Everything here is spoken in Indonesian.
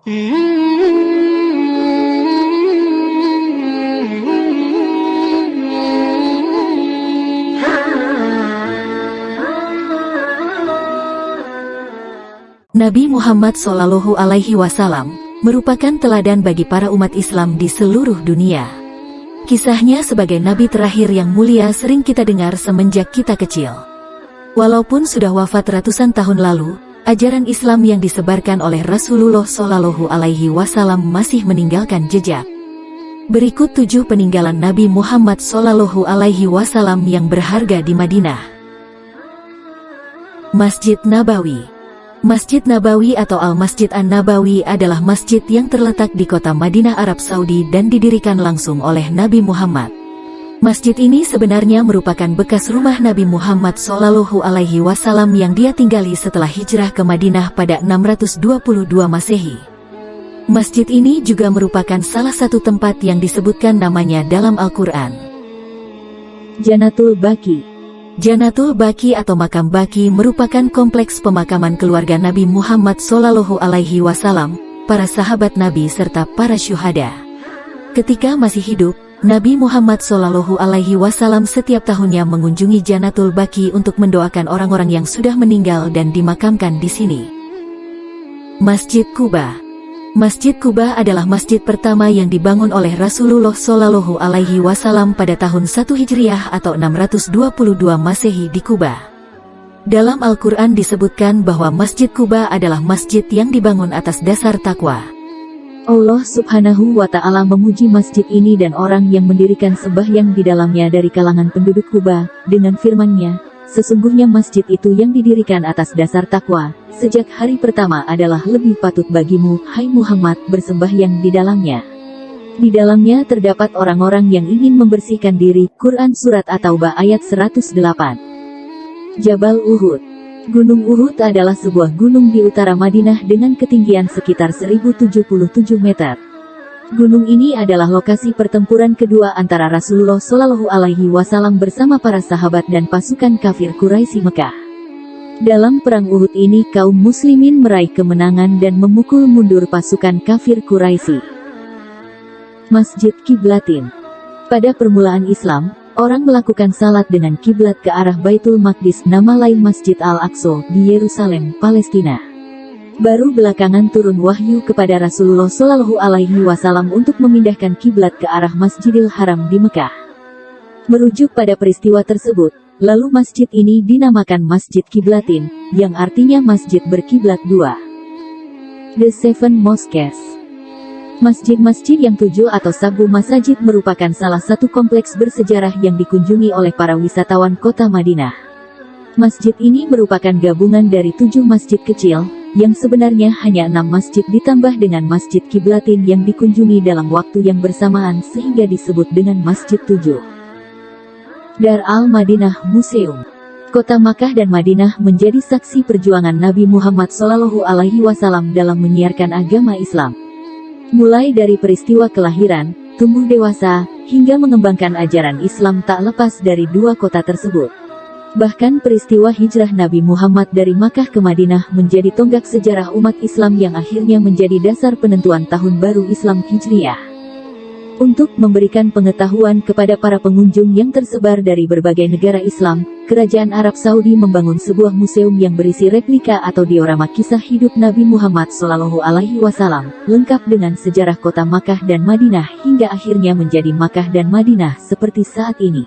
Nabi Muhammad Shallallahu Alaihi Wasallam merupakan teladan bagi para umat Islam di seluruh dunia. Kisahnya sebagai nabi terakhir yang mulia sering kita dengar semenjak kita kecil. Walaupun sudah wafat ratusan tahun lalu, ajaran Islam yang disebarkan oleh Rasulullah Shallallahu Alaihi Wasallam masih meninggalkan jejak. Berikut 7 peninggalan Nabi Muhammad Shallallahu Alaihi Wasallam yang berharga di Madinah. Masjid Nabawi. Masjid Nabawi atau Al-Masjid An-Nabawi adalah masjid yang terletak di kota Madinah, Arab Saudi dan didirikan langsung oleh Nabi Muhammad. Masjid ini sebenarnya merupakan bekas rumah Nabi Muhammad Shallallahu Alaihi Wasallam yang dia tinggali setelah hijrah ke Madinah pada 622 Masehi. Masjid ini juga merupakan salah satu tempat yang disebutkan namanya dalam Al-Quran. Janatul Baqi. Janatul Baqi atau Makam Baqi merupakan kompleks pemakaman keluarga Nabi Muhammad Shallallahu Alaihi Wasallam, para sahabat Nabi serta para syuhada. Ketika masih hidup, Nabi Muhammad Shallallahu Alaihi Wasallam setiap tahunnya mengunjungi Janatul Baqi untuk mendoakan orang-orang yang sudah meninggal dan dimakamkan di sini. Masjid Quba. Masjid Quba adalah masjid pertama yang dibangun oleh Rasulullah Shallallahu Alaihi Wasallam pada tahun 1 Hijriah atau 622 Masehi di Quba. Dalam Al-Quran disebutkan bahwa Masjid Quba adalah masjid yang dibangun atas dasar takwa. Allah Subhanahu wa Ta'ala memuji masjid ini dan orang yang mendirikan sembahyang di dalamnya dari kalangan penduduk Quba dengan firman-Nya, sesungguhnya masjid itu yang didirikan atas dasar takwa, sejak hari pertama adalah lebih patut bagimu, hai Muhammad, bersembahyang di dalamnya. Di dalamnya terdapat orang-orang yang ingin membersihkan diri. Quran Surat At-Taubah ayat 108. Jabal Uhud. Gunung Uhud adalah sebuah gunung di utara Madinah dengan ketinggian sekitar 1077 meter. Gunung ini adalah lokasi pertempuran kedua antara Rasulullah Shallallahu Alaihi Wasallam bersama para sahabat dan pasukan kafir Quraisy Mekah. Dalam perang Uhud ini kaum muslimin meraih kemenangan dan memukul mundur pasukan kafir Quraisy. Masjid Kiblatin. Pada permulaan Islam, orang melakukan salat dengan kiblat ke arah Baitul Maqdis, nama lain Masjid Al-Aqsa, di Yerusalem, Palestina. Baru belakangan turun wahyu kepada Rasulullah Shallallahu Alaihi Wasallam untuk memindahkan kiblat ke arah Masjidil Haram di Mekah. Merujuk pada peristiwa tersebut, lalu masjid ini dinamakan Masjid Kiblatin, yang artinya masjid berkiblat dua. The Seven Mosques. Masjid-masjid yang 7 atau Sabu Masajid merupakan salah satu kompleks bersejarah yang dikunjungi oleh para wisatawan kota Madinah. Masjid ini merupakan gabungan dari 7 masjid kecil, yang sebenarnya hanya 6 masjid ditambah dengan Masjid Kiblatin yang dikunjungi dalam waktu yang bersamaan sehingga disebut dengan Masjid 7. Dar al-Madinah Museum. Kota Makkah dan Madinah menjadi saksi perjuangan Nabi Muhammad Shallallahu Alaihi Wasallam dalam menyiarkan agama Islam. Mulai dari peristiwa kelahiran, tumbuh dewasa, hingga mengembangkan ajaran Islam tak lepas dari 2 kota tersebut. Bahkan peristiwa hijrah Nabi Muhammad dari Makkah ke Madinah menjadi tonggak sejarah umat Islam yang akhirnya menjadi dasar penentuan tahun baru Islam Hijriah. Untuk memberikan pengetahuan kepada para pengunjung yang tersebar dari berbagai negara Islam, Kerajaan Arab Saudi membangun sebuah museum yang berisi replika atau diorama kisah hidup Nabi Muhammad Shallallahu Alaihi Wasallam, lengkap dengan sejarah kota Makkah dan Madinah hingga akhirnya menjadi Makkah dan Madinah seperti saat ini.